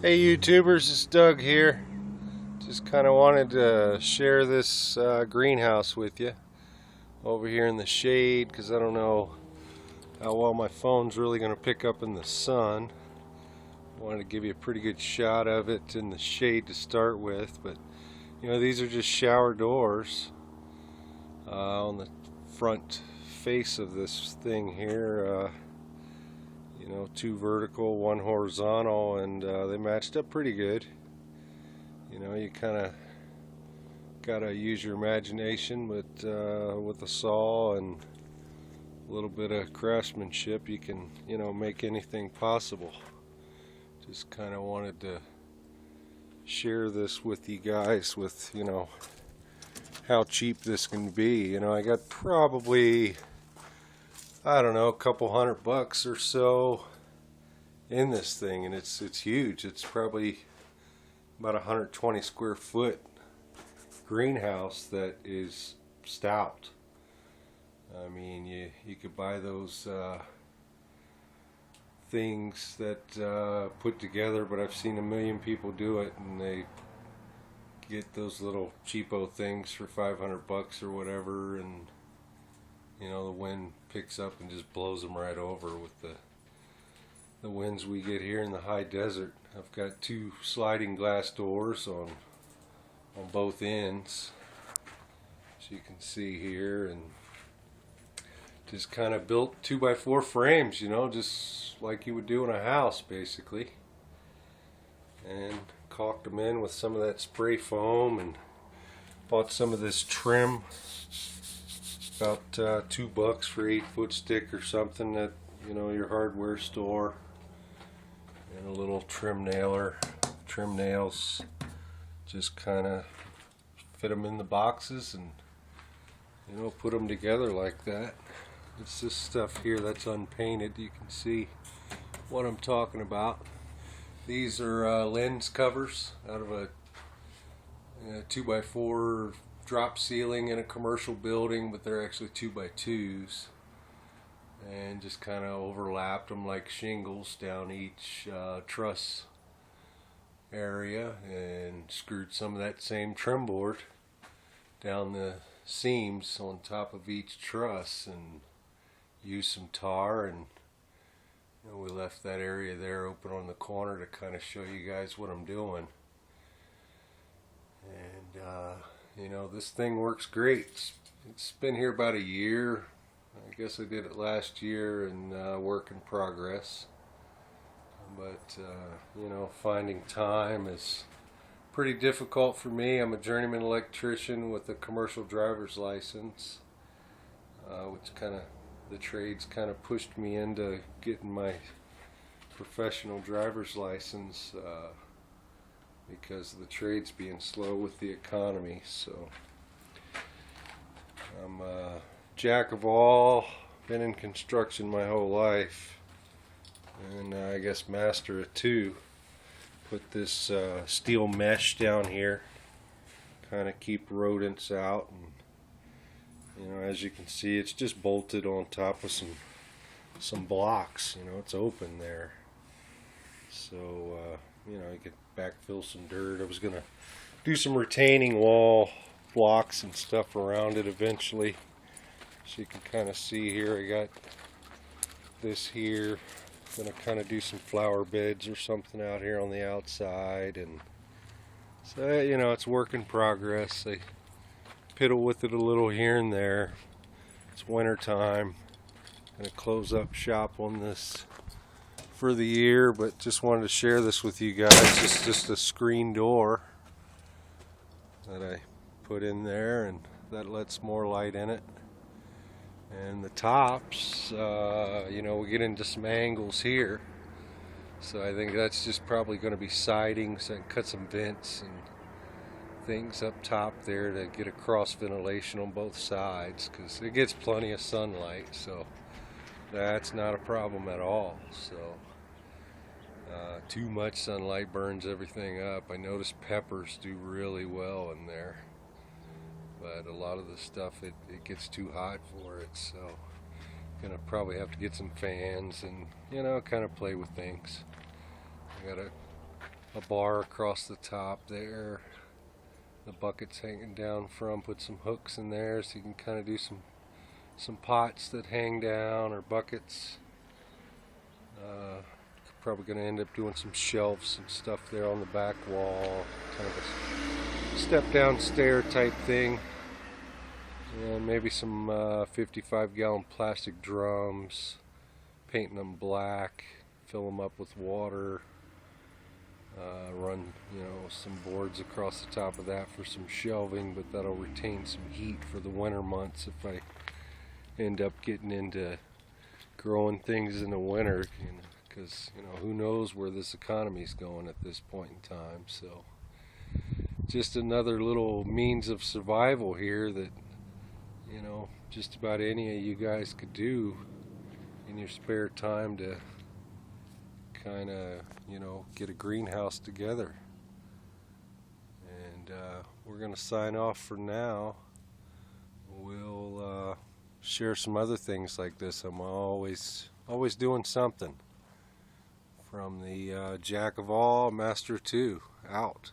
Hey YouTubers, it's Doug here. Just kind of wanted to share this greenhouse with you over here in the shade because I don't know how well my phone's really going to pick up in the sun. Wanted to give you a pretty good shot of it in the shade to start with, but you know, these are just shower doors on the front face of this thing here. You know, two vertical, one horizontal, and they matched up pretty good. You know, you kind of gotta use your imagination, but with a saw and a little bit of craftsmanship, you can, you know, make anything possible. Just kind of wanted to share this with you guys, with, you know, how cheap this can be. You know, I got probably, I don't know, a couple $100 or so in this thing, and it's huge. It's probably about 120 square foot greenhouse that is stout. I mean, you could buy those things that put together, but I've seen a million people do it, and they get those little cheapo things for $500 or whatever, and you know, the wind picks up and just blows them right over with the winds we get here in the high desert. I've got two sliding glass doors on both ends, as you can see here, and just kind of built 2x4 frames, you know, just like you would do in a house basically, and caulked them in with some of that spray foam, and bought some of this trim, about $2 for 8-foot stick or something at, you know, your hardware store, and a little trim nails, just kind of fit them in the boxes and, you know, put them together like that. It's this stuff here that's unpainted. You can see what I'm talking about. These are lens covers out of a 2x4 drop ceiling in a commercial building, but they're actually 2x2s, and just kind of overlapped them like shingles down each truss area, and screwed some of that same trim board down the seams on top of each truss, and used some tar, and you know, we left that area there open on the corner to kind of show you guys what I'm doing. And you know, this thing works great. It's been here about a year. I guess I did it last year, and work in progress. But you know, finding time is pretty difficult for me. I'm a journeyman electrician with a commercial driver's license, which kind of, the trades kind of pushed me into getting my professional driver's license, because of the trades being slow with the economy. So I'm a jack of all, been in construction my whole life, and I guess master of two. Put this steel mesh down here, kind of keep rodents out, and you know, as you can see, it's just bolted on top of some blocks. You know, it's open there, so you know, you could backfill some dirt. I was gonna do some retaining wall blocks and stuff around it eventually. So you can kind of see here, I got this here. I'm gonna kind of do some flower beds or something out here on the outside, and so you know, it's work in progress. I piddle with it a little here and there. It's winter time. Gonna close up shop on this for the year, but just wanted to share this with you guys. It's just a screen door that I put in there, and that lets more light in it. And the tops, you know, we get into some angles here, so I think that's just probably going to be siding, so I can cut some vents and things up top there to get a cross ventilation on both sides, because it gets plenty of sunlight, so that's not a problem at all. So too much sunlight burns everything up. I noticed peppers do really well in there, but a lot of the stuff, it gets too hot for it, so gonna probably have to get some fans and, you know, kind of play with things. I got a a bar across the top there. The bucket's hanging down from. Put some hooks in there so you can kind of do some pots that hang down, or buckets. Probably going to end up doing some shelves and stuff there on the back wall, kind of a step down stair type thing. And maybe some 55-gallon plastic drums, painting them black, fill them up with water, run some boards across the top of that for some shelving, but that'll retain some heat for the winter months if I end up getting into growing things in the winter, because who knows where this economy's going at this point in time. So just another little means of survival here that just about any of you guys could do in your spare time to kind of get a greenhouse together. And we're gonna sign off for now. We'll share some other things like this. I'm always doing something. From the Jack of all, Master of two, out.